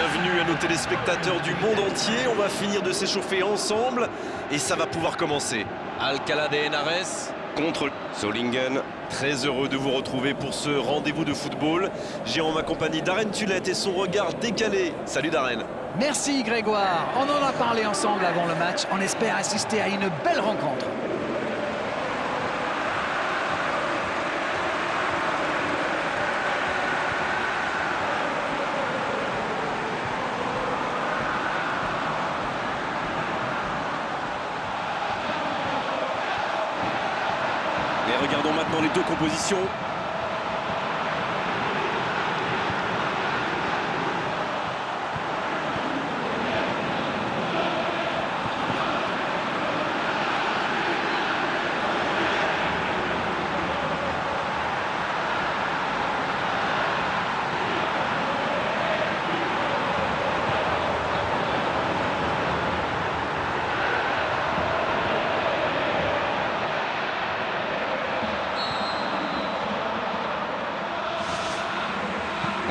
Bienvenue à nos téléspectateurs du monde entier. On va finir de s'échauffer ensemble et ça va pouvoir commencer. Alcalá de Henares contre Solingen. Très heureux de vous retrouver pour ce rendez-vous de football. J'ai en ma compagnie Darren Tulette et son regard décalé. Salut Darren. Merci Grégoire. On en a parlé ensemble avant le match. On espère assister à une belle rencontre. Et regardons maintenant les deux compositions.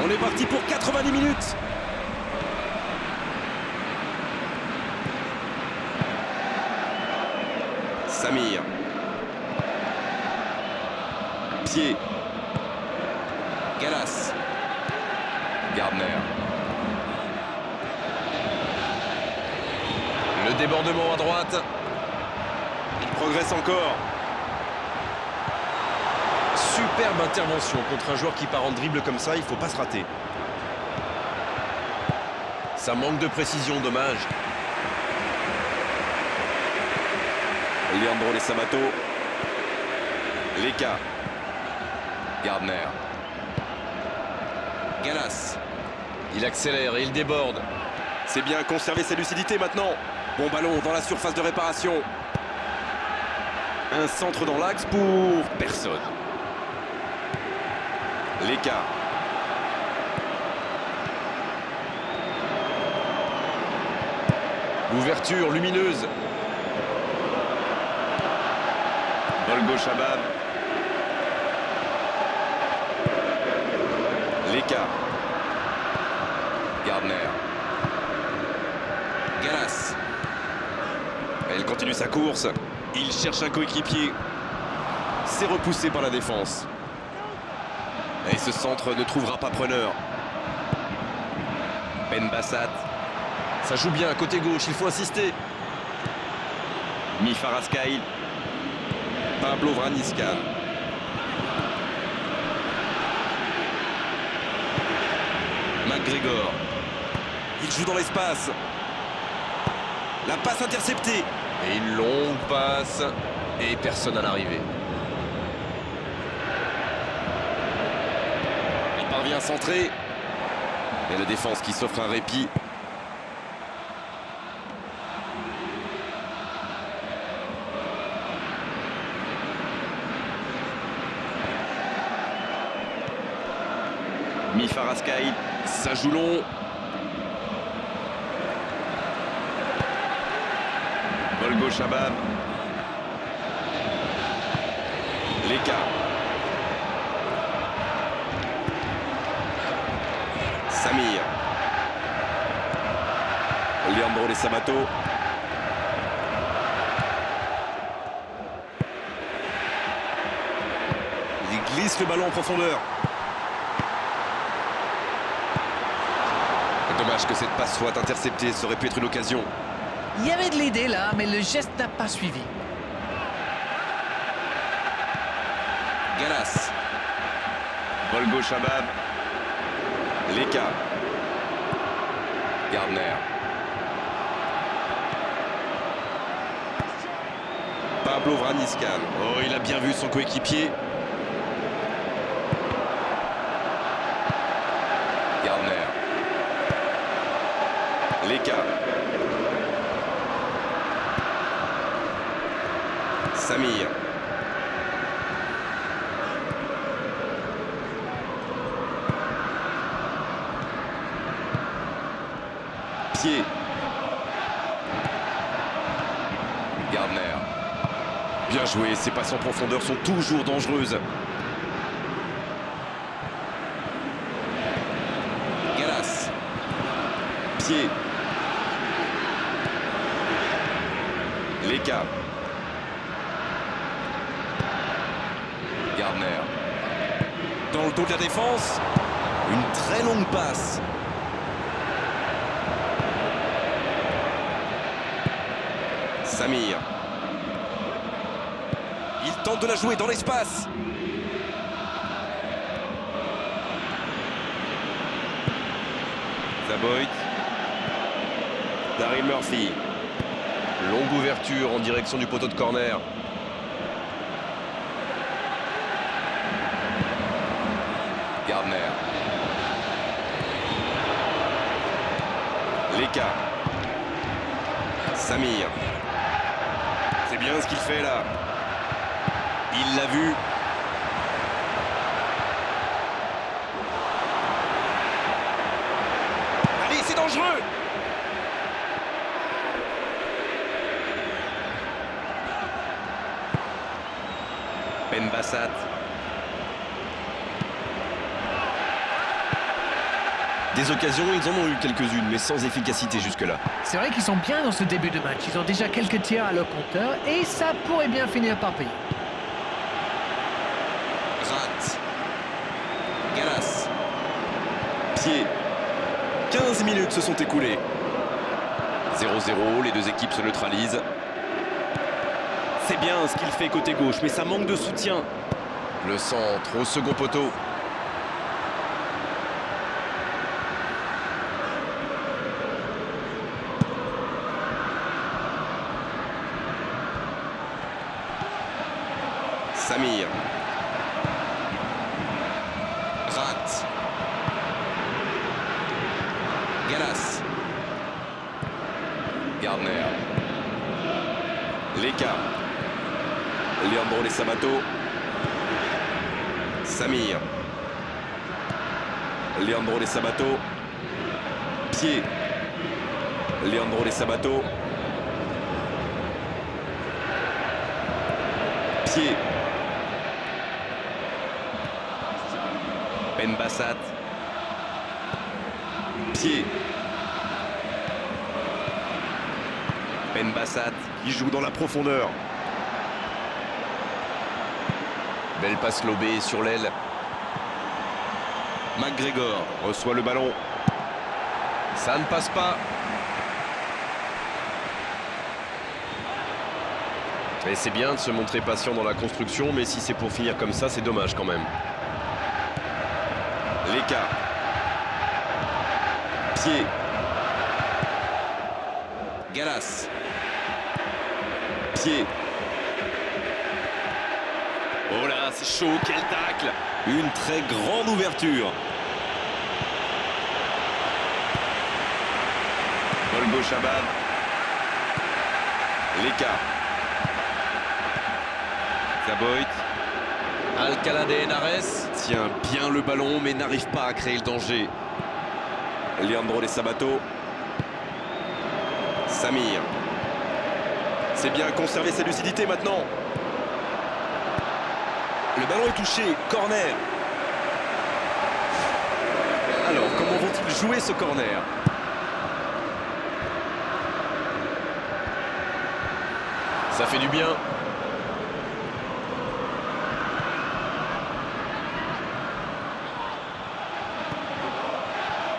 On est parti pour 90 minutes. Samir. Pied. Gallas. Gardner. Le débordement à droite. Il progresse encore. Superbe intervention contre un joueur qui part en dribble comme ça, il ne faut pas se rater. Ça manque de précision, dommage. Leandro Les Samato. Leka. Gardner. Gallas. Il accélère et il déborde. C'est bien, conserver sa lucidité maintenant. Bon ballon dans la surface de réparation. Un centre dans l'axe pour personne. Leka. L'ouverture lumineuse. Volgo Shabab. Leka. Gardner. Gallas. Elle continue sa course. Il cherche un coéquipier. C'est repoussé par la défense. Et ce centre ne trouvera pas preneur. Ben Bassat. Ça joue bien, côté gauche, il faut insister. Mifaraskail. Pablo Vraniscan. McGregor. Il joue dans l'espace. La passe interceptée. Et une longue passe. Et personne à l'arrivée. Parvient centré. Et la défense qui s'offre un répit. Mifaraskail. Ça joue long. Volgo Shabab. Leka. Samir. Leandro Les Samato. Il glisse le ballon en profondeur. Dommage que cette passe soit interceptée, ça aurait pu être une occasion. Il y avait de l'idée là, mais le geste n'a pas suivi. Gallas. Volgo Shabab. Leka. Gardner. Pablo Vraniscan. Oh, il a bien vu son coéquipier. Gardner. Leka. Samir. Pied. Gardner. Bien joué, ses passes en profondeur sont toujours dangereuses. Gallas. Pied. Leka. Gardner. Dans le dos de la défense. Une très longue passe. Samir. Il tente de la jouer dans l'espace. Zaboy. Daryl Murphy. Longue ouverture en direction du poteau de corner. Gardner. Leka. Samir. C'est bien ce qu'il fait là. Il l'a vu. Allez, c'est dangereux. Ben Bassat. Des occasions, ils en ont eu quelques-unes, mais sans efficacité jusque-là. C'est vrai qu'ils sont bien dans ce début de match. Ils ont déjà quelques tirs à leur compteur et ça pourrait bien finir par payer. Rat. Galas. Pied. 15 minutes se sont écoulées. 0-0, les deux équipes se neutralisent. C'est bien ce qu'il fait côté gauche, mais ça manque de soutien. Le centre au second poteau. Samir. Rat. Galas. Gardner. Leka. Leandro De Sabato. Samir. Leandro De Sabato. Pied. Leandro De Sabato. Pied. Ben Bassat. Pied. Ben Bassat, il joue dans la profondeur. Belle passe lobée sur l'aile. McGregor reçoit le ballon. Ça ne passe pas. Et c'est bien de se montrer patient dans la construction, mais si c'est pour finir comme ça, c'est dommage quand même. Leka. Pied. Galas. Pied. Oh là, c'est chaud, quel tacle! Une très grande ouverture. Volgo Shabab. Leka. Zaboy. Alcalá de Henares tient bien le ballon mais n'arrive pas à créer le danger. Leandro De Sabato. Samir. C'est bien conserver sa lucidité maintenant. Le ballon est touché, corner. Alors, comment vont-ils jouer ce corner? Ça fait du bien.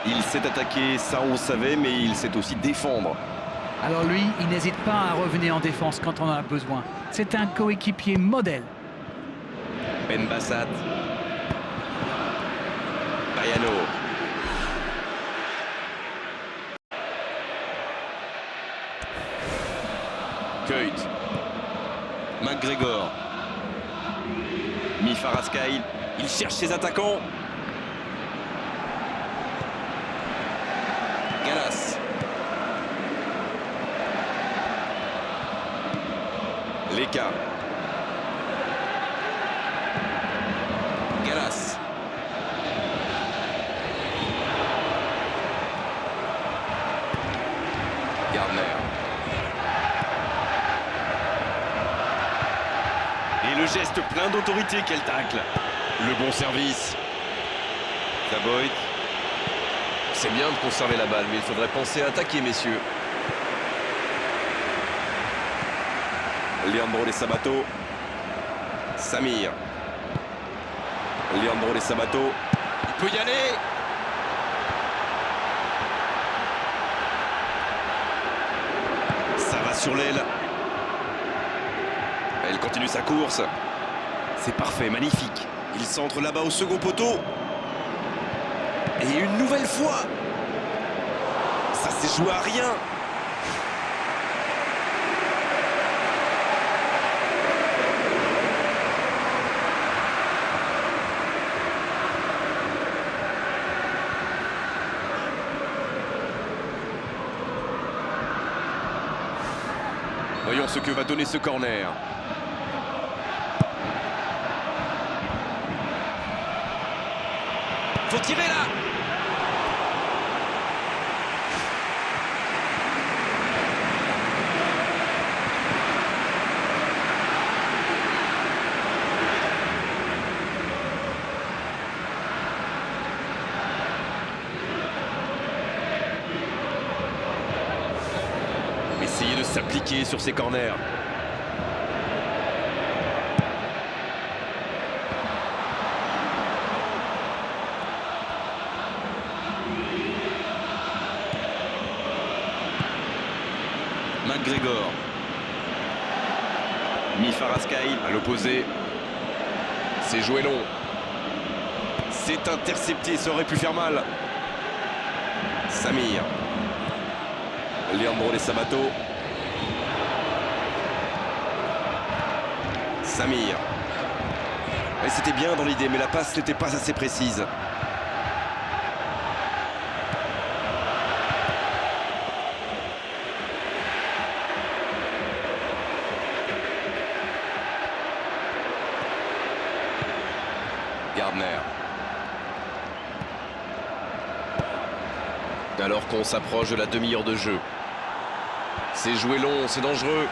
Il s'est attaqué, ça on savait, mais il sait aussi défendre. Alors lui, il n'hésite pas à revenir en défense quand on en a besoin. C'est un coéquipier modèle. Ben Bassat. Bayano. Keut. McGregor. Mifaraskail. Il cherche ses attaquants. Galas. Leka. Galas. Gardner. Et le geste plein d'autorité, quel tacle. Le bon service. Zaboy. C'est bien de conserver la balle, mais il faudrait penser à attaquer, messieurs. Leandro De Sabato. Samir. Leandro De Sabato. Il peut y aller. Ça va sur l'aile. Elle continue sa course. C'est parfait, magnifique. Il centre là-bas au second poteau. Et une nouvelle fois. Ça s'est joué à rien. Voyons ce que va donner ce corner. Faut tirer là. Essayer de s'appliquer sur ces corners. McGregor. Mifaraskaï à l'opposé. C'est joué long. C'est intercepté, ça aurait pu faire mal. Samir. Leandro De Sabato. Samir. Et c'était bien dans l'idée, mais la passe n'était pas assez précise. Gardner. Alors qu'on s'approche de la demi-heure de jeu. C'est joué long, c'est dangereux.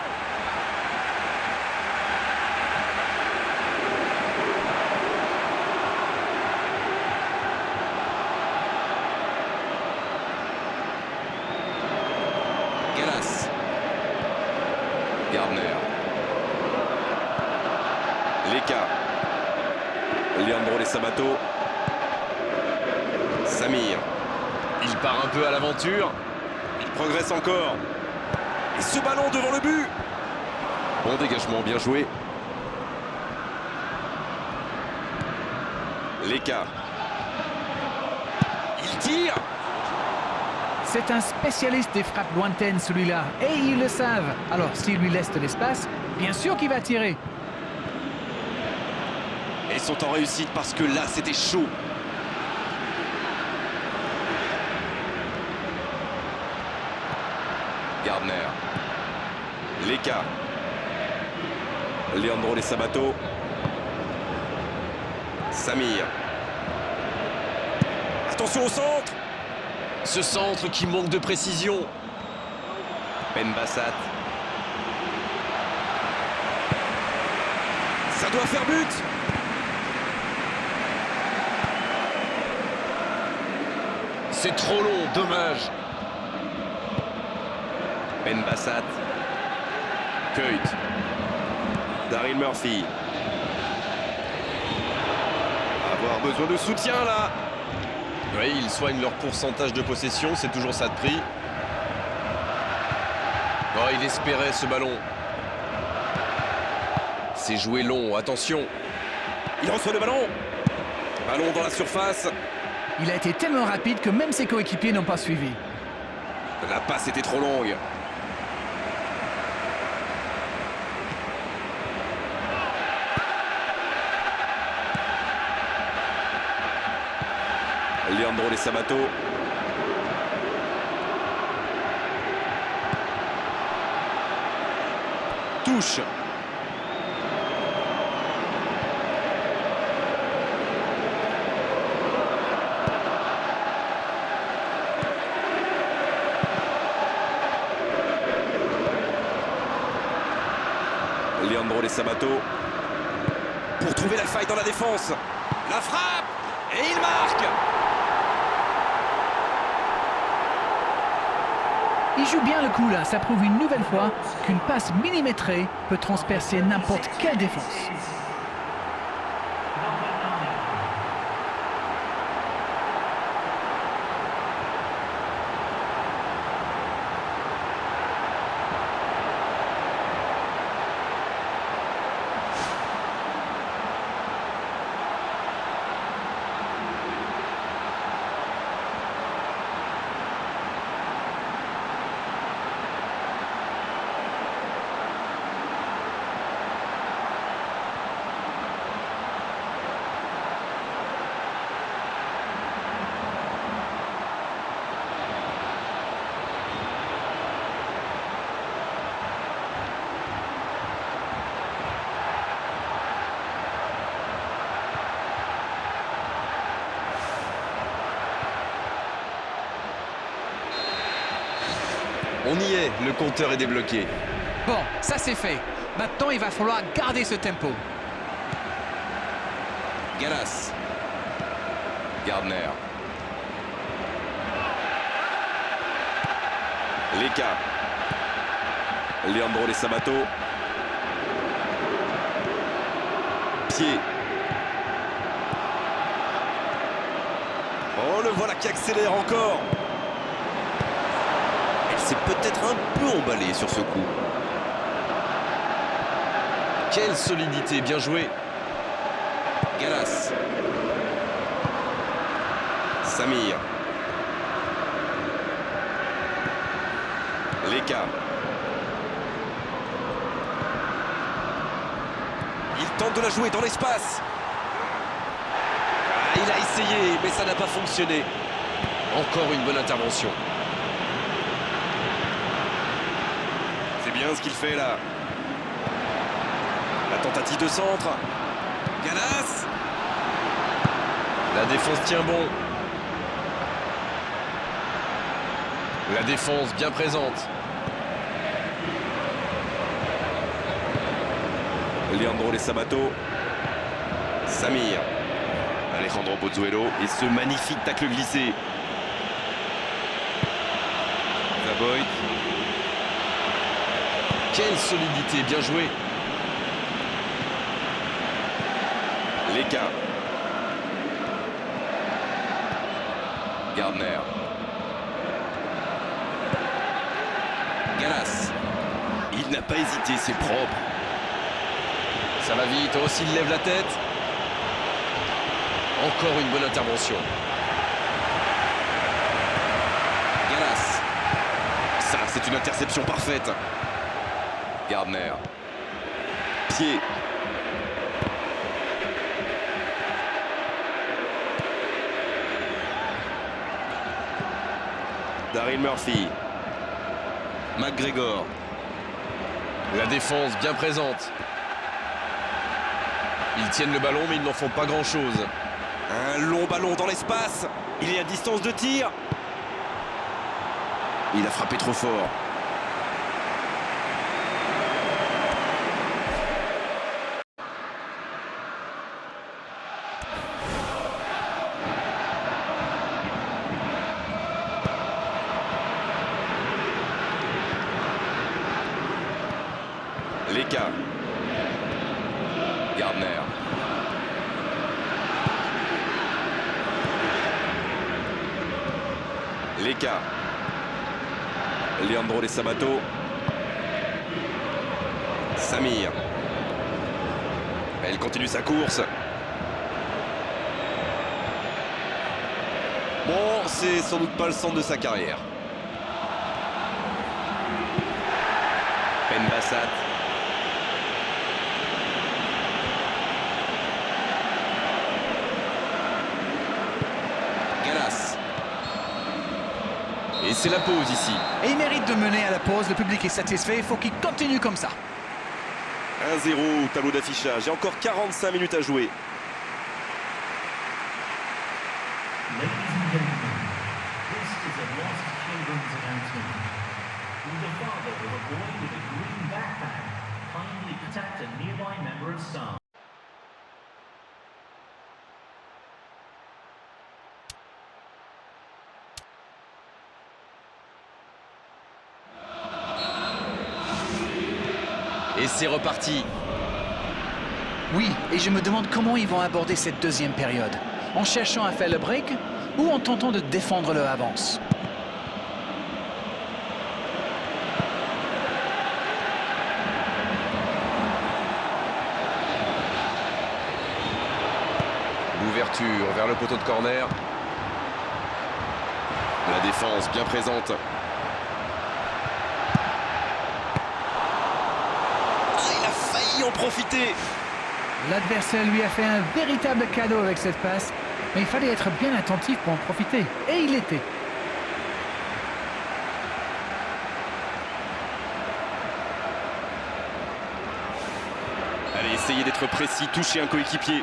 Galas. Gardner. Leka. Leandro De Sabato. Samir. Il part un peu à l'aventure. Il progresse encore. Et ce ballon devant le but. Bon dégagement, bien joué. Leka. Il tire. C'est un spécialiste des frappes lointaines, celui-là. Et ils le savent. Alors, s'il lui laisse de l'espace, bien sûr qu'il va tirer. Et ils sont en réussite parce que là, c'était chaud. Gardner. Leka. Leandro De Sabato. Samir. Attention au centre. Ce centre qui manque de précision. Ben Bassat. Ça doit faire but. C'est trop long, dommage. Ben Bassat. Keut. Daryl Murphy. Avoir besoin de soutien là. Oui, ils soignent leur pourcentage de possession, c'est toujours ça de prix. Oh, il espérait ce ballon. C'est joué long, attention. Il reçoit le ballon. Ballon dans la surface. Il a été tellement rapide que même ses coéquipiers n'ont pas suivi. La passe était trop longue. Leandro De Sabato. Touche. Leandro De Sabato. Pour trouver la faille dans la défense. La frappe. Et il marque. Il joue bien le coup là, ça prouve une nouvelle fois qu'une passe millimétrée peut transpercer n'importe quelle défense. On y est, le compteur est débloqué. Bon, ça c'est fait. Maintenant, il va falloir garder ce tempo. Gallas. Gardner. Leka. Leandro De Sabato. Pied. Oh, le voilà qui accélère encore. Elle s'est peut-être un peu emballée sur ce coup. Quelle solidité, bien joué. Gallas. Samir. Leka. Il tente de la jouer dans l'espace. Ah, il a essayé, mais ça n'a pas fonctionné. Encore une bonne intervention. C'est bien ce qu'il fait là. La tentative de centre. Gallas. La défense tient bon. La défense bien présente. Leandro De Sabato. Samir. Alejandro Pozuelo. Et ce magnifique tacle glissé. Zaboy. Quelle solidité, bien joué. Leka. Gardner. Gallas. Il n'a pas hésité, c'est propre. Ça va vite, oh, s'il lève la tête. Encore une bonne intervention. Gallas. Ça, c'est une interception parfaite. Gardner. Pied. Daryl Murphy. McGregor. La défense bien présente. Ils tiennent le ballon, mais ils n'en font pas grand-chose. Un long ballon dans l'espace. Il est à distance de tir. Il a frappé trop fort. Leka. Gardner. Leka. Leandro De Sabato. Samir. Elle continue sa course. Bon, c'est sans doute pas le centre de sa carrière. Ben Bassat. Gallas. Et c'est la pause ici. Et il mérite de mener à la pause, le public est satisfait, il faut qu'il continue comme ça. 1-0 au tableau d'affichage. Il y a encore 45 minutes à jouer. Ladies and gentlemen, this is a lost children's announcement. Who's a father of a boy with a green backpack? Kindly protect a nearby member of staff. c'est reparti. Oui, et je me demande comment ils vont aborder cette deuxième période. En cherchant à faire le break ou en tentant de défendre leur avance. L'ouverture vers le poteau de corner. La défense bien présente. Il a failli en profiter. L'adversaire lui a fait un véritable cadeau avec cette passe, mais il fallait être bien attentif pour en profiter, et il l'était. Allez, essayez d'être précis, toucher un coéquipier.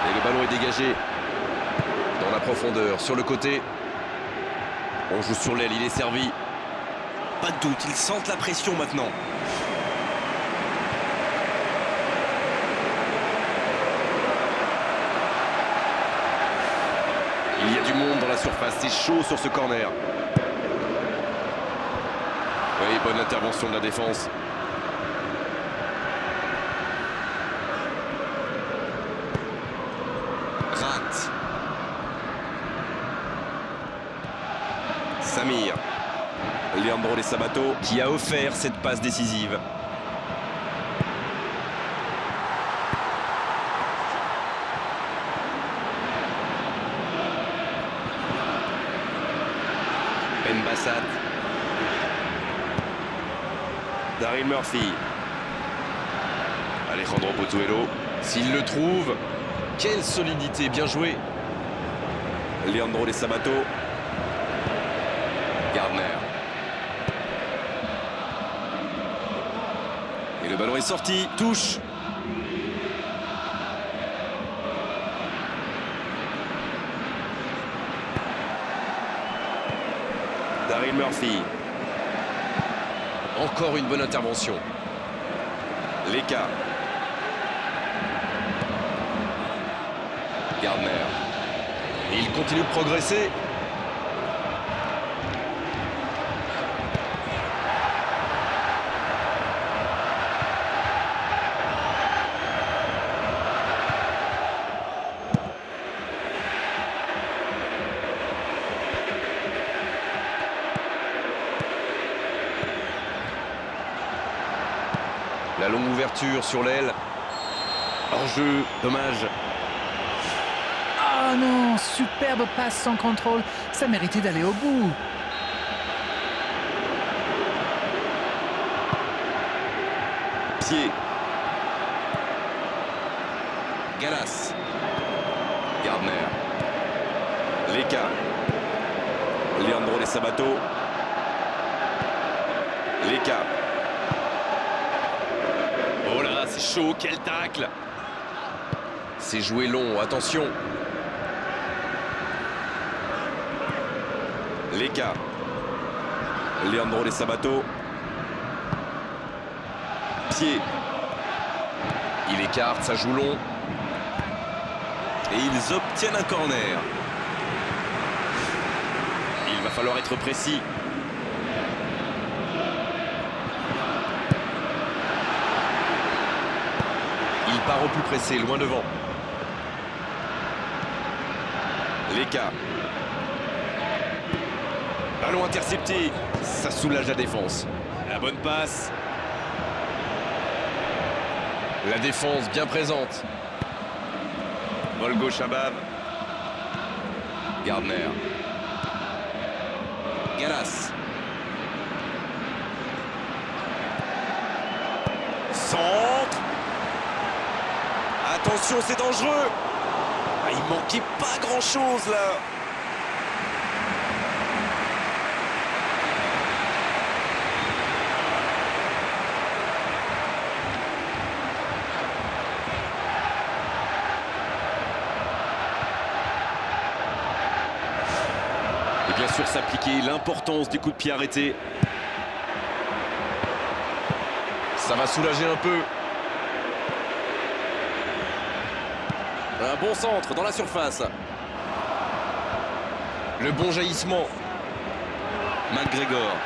Et le ballon est dégagé. Dans la profondeur, sur le côté. On joue sur l'aile, il est servi. Pas de doute, ils sentent la pression maintenant. Il y a du monde dans la surface, c'est chaud sur ce corner. Oui, bonne intervention de la défense. Rate. Samir. Leandro De Sabato Qui a offert cette passe décisive. Ben Bassat. Daryl Murphy. Alejandro Pozuelo. S'il le trouve, quelle solidité, bien joué. Leandro De Sabato. Gardner. Et le ballon est sorti, touche. Daryl Murphy. Encore une bonne intervention. Leka. Gardner. Et il continue de progresser. La longue ouverture sur l'aile. Hors-jeu, dommage. Ah non, superbe passe sans contrôle, ça méritait d'aller au bout. Pied. Gallas. Gardner. Leka. Leandro De Sabato. Leka. Oh là, c'est chaud, quel tacle. C'est joué long, attention. Leka. Leandro De Sabato. Pied. Il écarte, ça joue long. Et ils obtiennent un corner. Il va falloir être précis. Il part au plus pressé, loin devant. Leka. Ballon intercepté. Ça soulage la défense. La bonne passe. La défense bien présente. Vol gauche à bave. Gardner. Gallas. Centre. Attention, c'est dangereux. Ah, il manquait pas grand-chose là. Et bien sûr s'appliquer l'importance du coup de pied arrêté. Ça va soulager un peu. Un bon centre dans la surface. Le bon jaillissement. McGregor.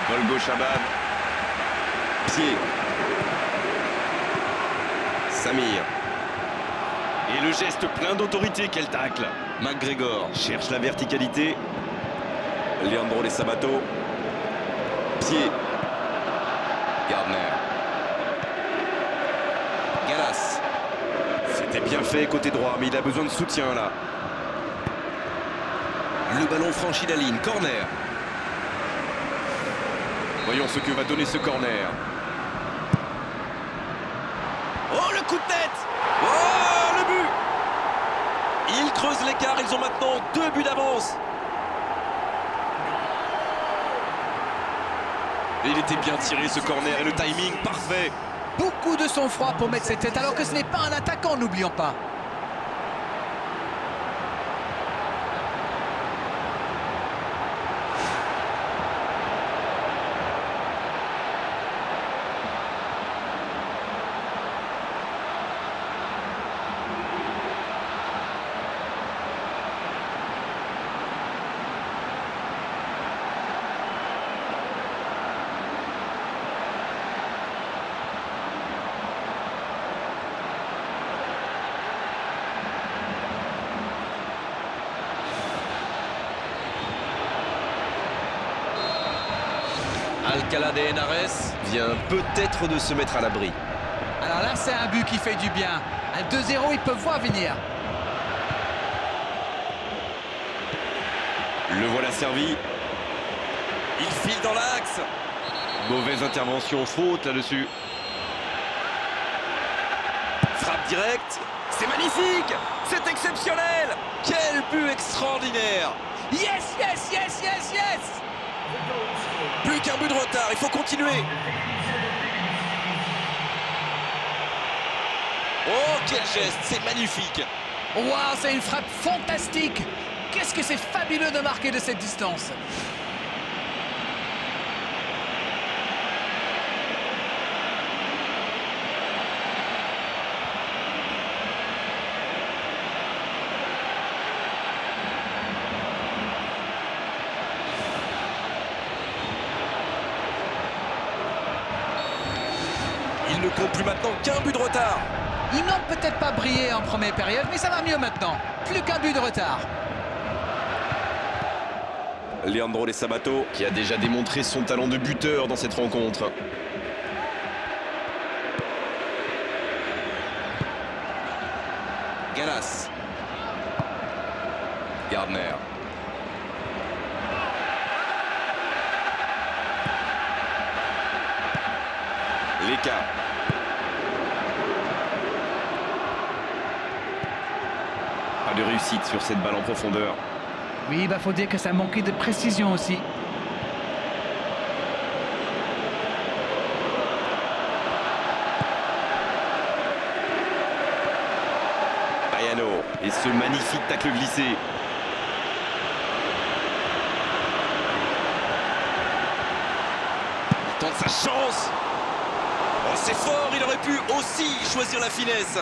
Vol gauche à Bab. Pied. Samir. Et le geste plein d'autorité, quel tacle. McGregor cherche la verticalité. Leandro De Sabato. Pied. Gardner. Galas. C'était bien fait côté droit, mais il a besoin de soutien là. Le ballon franchit la ligne, corner. Voyons ce que va donner ce corner. Oh, le coup de tête! Oh, le but! Ils creusent l'écart, ils ont maintenant 2 buts d'avance. Et il était bien tiré ce corner et le timing parfait. Beaucoup de sang-froid pour mettre cette tête, alors que ce n'est pas un attaquant, n'oublions pas. Alcalá de Henares vient peut-être de se mettre à l'abri. Alors là, c'est un but qui fait du bien. Un 2-0, ils peuvent voir venir. Le voilà servi. Il file dans l'axe. Mauvaise intervention, faute là-dessus. Frappe directe. C'est magnifique. C'est exceptionnel. Quel but extraordinaire. Yes, yes, yes, yes, yes! Plus qu'un but de retard, il faut continuer. Oh, quel geste, c'est magnifique. Waouh, c'est une frappe fantastique! Qu'est-ce que c'est fabuleux de marquer de cette distance! Il ne compte plus maintenant qu'un but de retard. Ils n'ont peut-être pas brillé en première période, mais ça va mieux maintenant. Plus qu'un but de retard. Leandro De Sabato Qui a déjà démontré son talent de buteur dans cette rencontre. Galas. Gardner. Leka. Pas de réussite sur cette balle en profondeur. Oui, faut dire que ça manquait de précision aussi. Ayano. Et ce magnifique tacle glissé. Il tente sa chance. Oh, c'est fort, il aurait pu aussi choisir la finesse.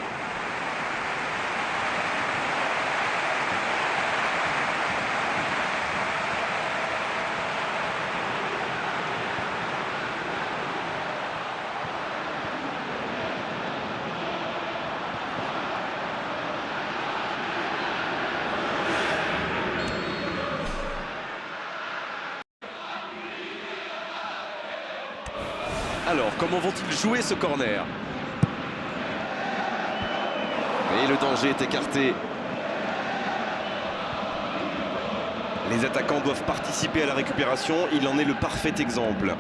Alors, comment vont-ils jouer ce corner? Et le danger est écarté. Les attaquants doivent participer à la récupération. Il en est le parfait exemple.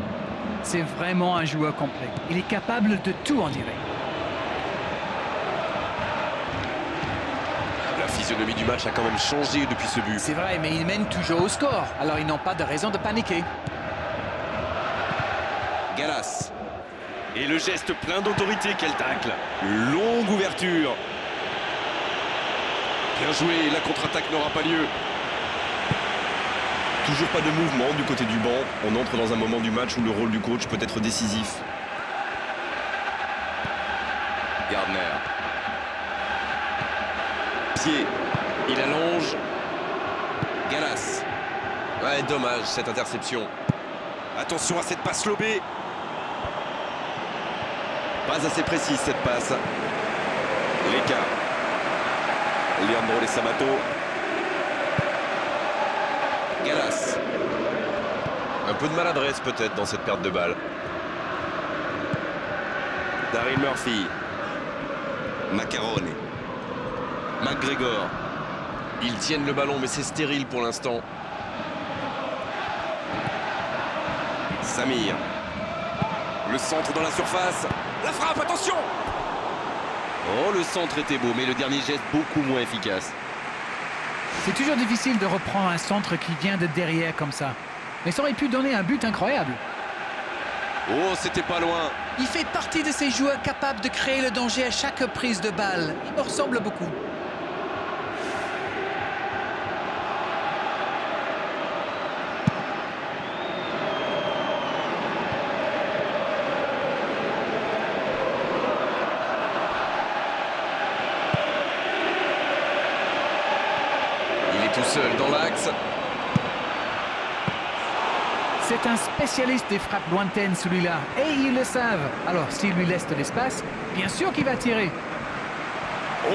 C'est vraiment un joueur complet. Il est capable de tout, on dirait. La physionomie du match a quand même changé depuis ce but. C'est vrai, mais ils mènent toujours au score. Alors ils n'ont pas de raison de paniquer. Galas. Et le geste plein d'autorité, quel tacle. Longue ouverture. Bien joué, la contre-attaque n'aura pas lieu. Toujours pas de mouvement du côté du banc. On entre dans un moment du match où le rôle du coach peut être décisif. Gardner. Pied. Il allonge. Galas. Ouais, dommage cette interception. Attention à cette passe lobée. Pas assez précise cette passe. L'écart. Leandro De Sabato. Gallas. Un peu de maladresse peut-être dans cette perte de balle. Daryl Murphy. Macarone. McGregor. Ils tiennent le ballon mais c'est stérile pour l'instant. Samir. Le centre dans la surface. La frappe, attention! Oh, le centre était beau, mais le dernier geste beaucoup moins efficace. C'est toujours difficile de reprendre un centre qui vient de derrière comme ça. Mais ça aurait pu donner un but incroyable. Oh, c'était pas loin. Il fait partie de ces joueurs capables de créer le danger à chaque prise de balle. Il me ressemble beaucoup. Tout seul dans l'axe. C'est un spécialiste des frappes lointaines, celui-là. Et ils le savent. Alors, s'il lui laisse de l'espace, bien sûr qu'il va tirer.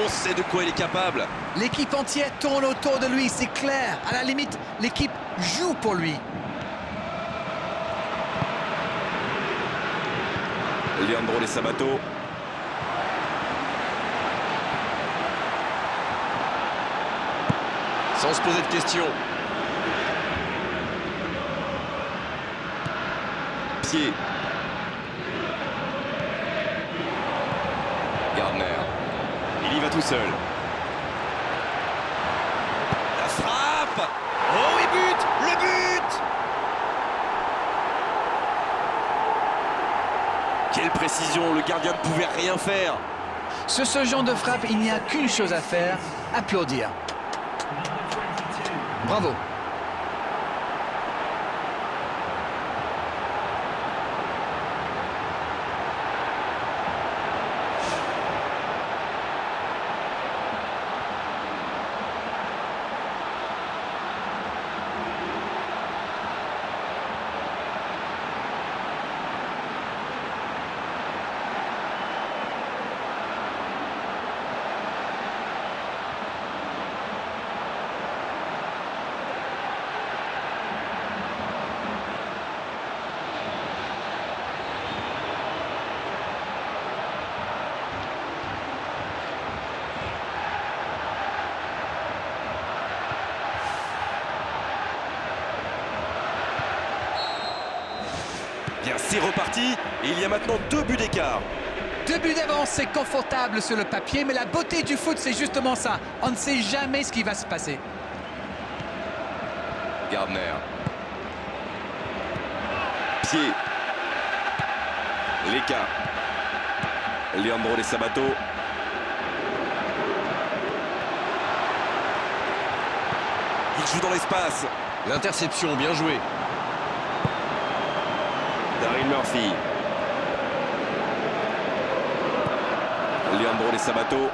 On sait de quoi il est capable. L'équipe entière tourne autour de lui, c'est clair. À la limite, l'équipe joue pour lui. Leandro De Sabato. Sans se poser de questions. Pied. Gardner. Il y va tout seul. La frappe. Oh, et but. Le but. Quelle précision. Le gardien ne pouvait rien faire. Sur ce genre de frappe, il n'y a qu'une chose à faire, applaudir. Bravo. Bien, c'est reparti. Et il y a maintenant 2 buts d'écart. 2 buts d'avance, c'est confortable sur le papier, mais la beauté du foot, c'est justement ça. On ne sait jamais ce qui va se passer. Gardner. Pied. L'écart. Leandro De Sabato. Il joue dans l'espace. L'interception, bien joué. Daryl Murphy. Leandro De Sabato.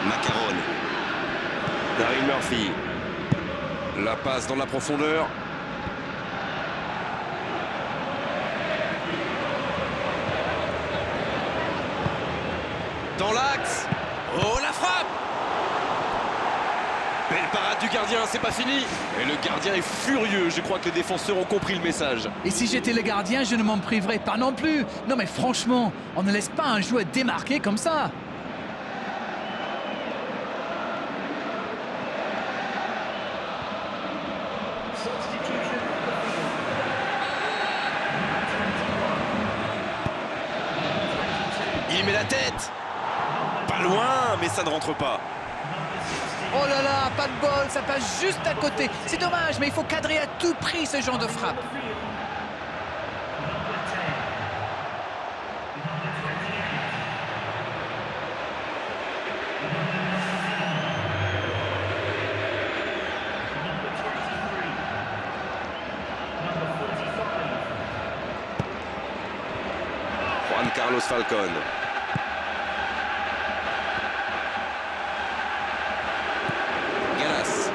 Macarone. Daryl Murphy. La passe dans la profondeur. Dans l'axe. Oh, la frappe. Belle parade du gardien, c'est pas fini. Et le gardien est furieux. Je crois que les défenseurs ont compris le message. Et si j'étais le gardien, je ne m'en priverais pas non plus. Non mais franchement, on ne laisse pas un joueur démarquer comme ça. Il met la tête. Pas loin, mais ça ne rentre pas. Oh là là, pas de bol, ça passe juste à côté. C'est dommage, mais il faut cadrer à tout prix ce genre de frappe. Number 10. Number 28. Juan Carlos Falcón. Gallas.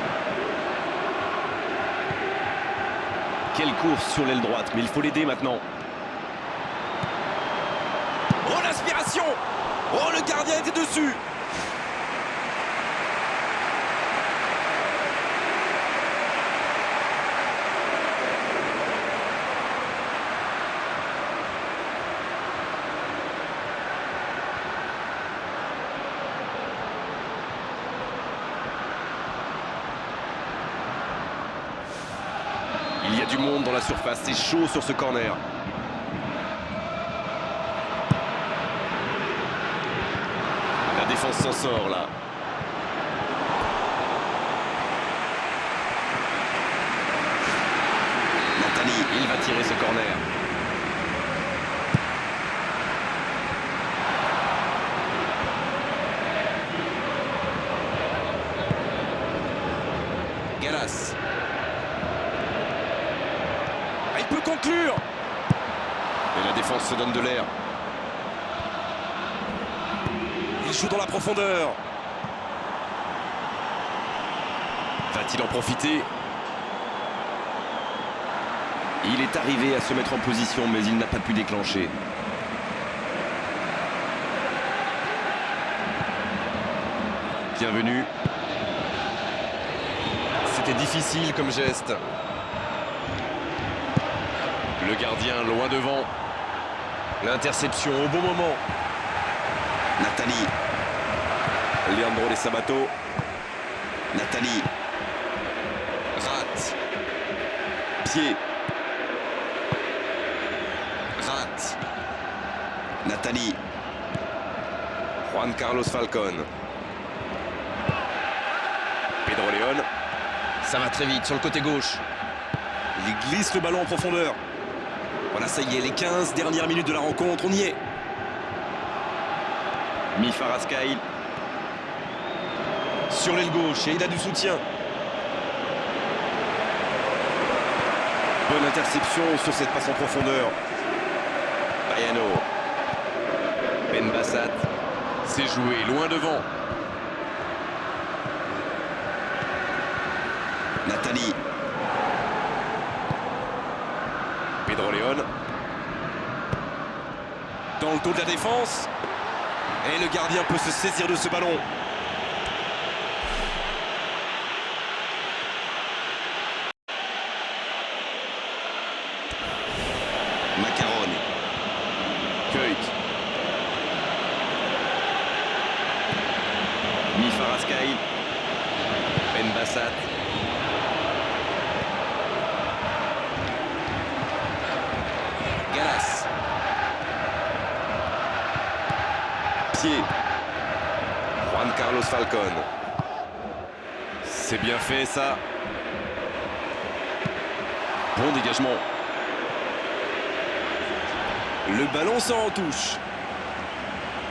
Quelle course sur l'aile droite, mais il faut l'aider maintenant. Oh, l'aspiration! Oh, le gardien était dessus! Il y a du monde dans la surface, c'est chaud sur ce corner. La défense s'en sort là. Nathalie, Il va tirer ce corner. Gallas. Ah, il peut conclure! Et la défense se donne de l'air. Il joue dans la profondeur. Va-t-il en profiter? Il est arrivé à se mettre en position, mais il n'a pas pu déclencher. Bienvenue. C'était difficile comme geste. Le gardien loin devant. L'interception au bon moment. Nathalie. Leandro de Sabato. Nathalie. Rate. Pied. Rate. Nathalie. Juan Carlos Falcón. Pedro León. Ça va très vite sur le côté gauche. Il glisse le ballon en profondeur. Voilà, ça y est, les 15 dernières minutes de la rencontre, on y est. Mifaraskaï. Sur l'aile gauche, et il a du soutien. Bonne interception sur cette passe en profondeur. Bayano. Ben Bassat. C'est joué loin devant. Nathalie. Pedro León. Dans le dos de la défense. Et le gardien peut se saisir de ce ballon. Macaroni. Keut. Mifaraskaï. Ben Bassat. Gallas. Pied. Juan Carlos Falcón. C'est bien fait ça. Bon dégagement. Le ballon sort en touche.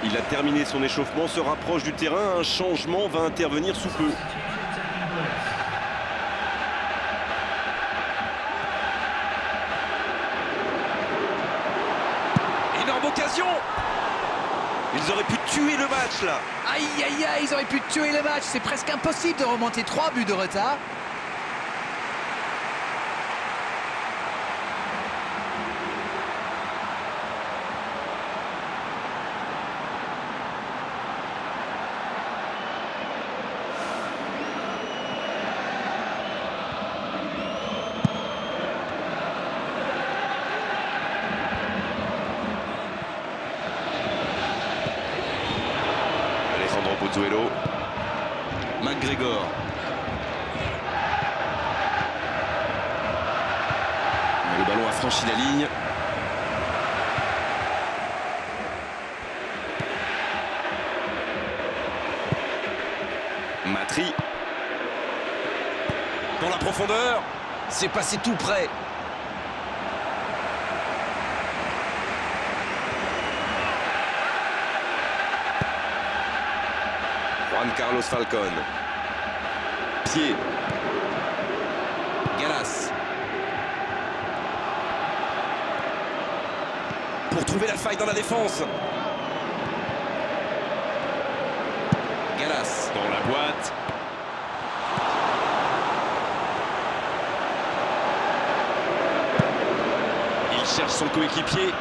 Il a terminé son échauffement, se rapproche du terrain. Un changement va intervenir sous peu. Taking place. Énorme occasion. Ils auraient pu tuer le match là. Aïe, aïe, aïe, ils auraient pu tuer le match. C'est presque impossible de remonter 3 buts de retard. Alejandro Pozuelo. McGregor. Mais le ballon a franchi la ligne. Matri. Dans la profondeur. C'est passé tout près. Juan Carlos Falcon. Pied. Gallas. Pour trouver la faille dans la défense. Gallas dans la boîte. Il cherche son coéquipier.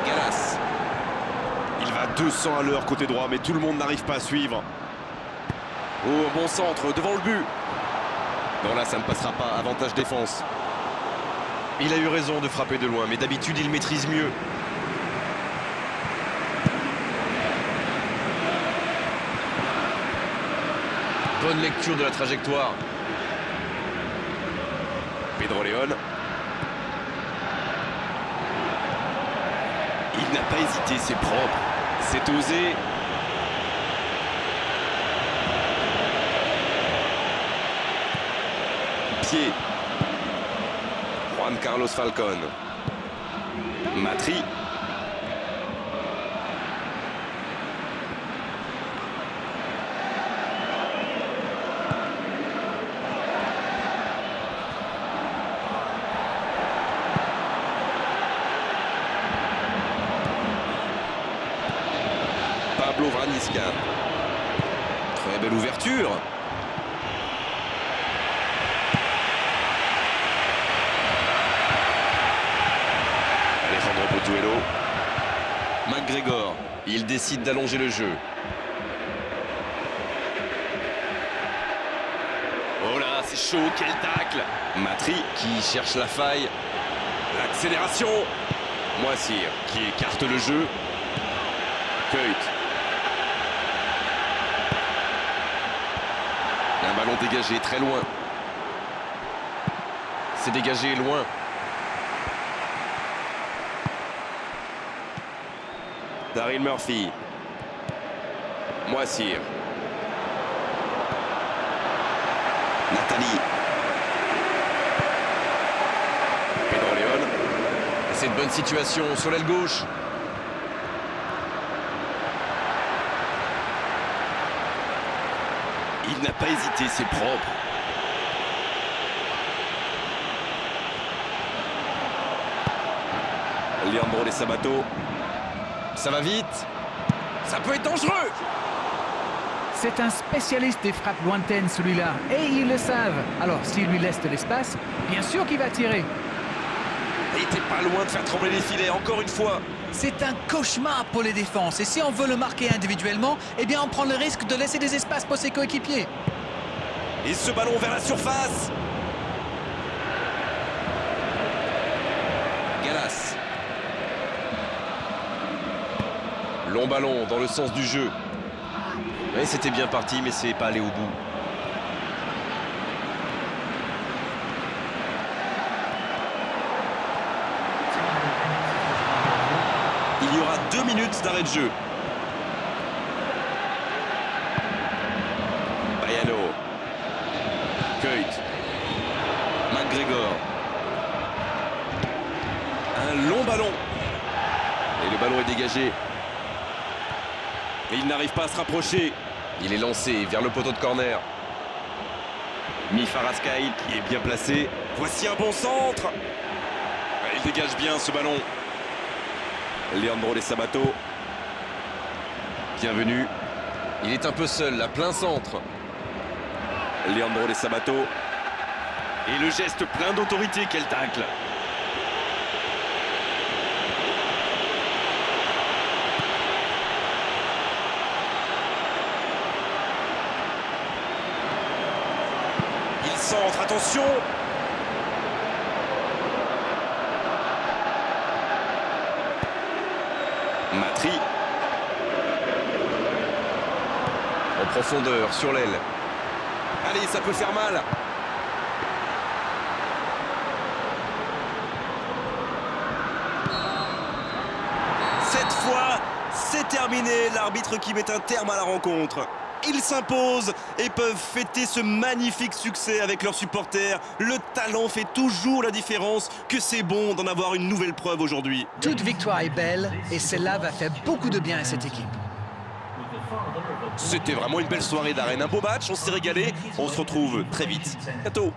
Gallas. Il va 200 à l'heure côté droit, mais tout le monde n'arrive pas à suivre. Oh, bon centre devant le but. Non, là, ça ne passera pas. Avantage défense. Il a eu raison de frapper de loin, mais d'habitude, il maîtrise mieux. Bonne lecture de la trajectoire. Pedro León. Il n'a pas hésité, c'est propre. C'est osé. Pied. Juan Carlos Falcon. Matri. Pablo Vranisca. Très belle ouverture. Alejandro Pozuelo. McGregor. Il décide d'allonger le jeu. Oh là, c'est chaud, quel tacle. Matri Qui cherche la faille. L'accélération. Moissir qui écarte le jeu. Keut. Un ballon dégagé très loin. C'est dégagé loin. Daryl Murphy. Moissir. Nathalie. Pedro León. C'est une bonne situation sur l'aile gauche. Il n'a pas hésité, c'est propre. Leandro de Sabato. Ça va vite. Ça peut être dangereux. C'est un spécialiste des frappes lointaines, celui-là. Et ils le savent. Alors, s'il lui laisse de l'espace, bien sûr qu'il va tirer. Il était pas loin de faire trembler les filets, encore une fois. C'est un cauchemar pour les défenses. Et si on veut le marquer individuellement, eh bien, on prend le risque de laisser des espaces pour ses coéquipiers. Et ce ballon vers la surface. Gallas. Long ballon dans le sens du jeu. Oui, c'était bien parti, mais c'est pas allé au bout. Il y aura 2 minutes d'arrêt de jeu. Bayano. Keut. McGregor. Un long ballon. Et le ballon est dégagé. Et il n'arrive pas à se rapprocher. Il est lancé vers le poteau de corner. Mifaraskail qui est bien placé. Voici un bon centre. Il dégage bien ce ballon. Leandro de Sabato. Bienvenue. Il est un peu seul, à plein centre. Leandro de Sabato. Et le geste plein d'autorité, quel tacle. Il centre, attention. Matri. En profondeur, sur l'aile. Allez, ça peut faire mal. Cette fois, C'est terminé, l'arbitre qui met un terme à la rencontre. Ils s'imposent et peuvent fêter ce magnifique succès avec leurs supporters. Le talent fait toujours la différence, que c'est bon d'en avoir une nouvelle preuve aujourd'hui. Toute victoire est belle et celle-là va faire beaucoup de bien à cette équipe. C'était vraiment une belle soirée d'arène, un beau match, on s'est régalé. On se retrouve très vite. À bientôt.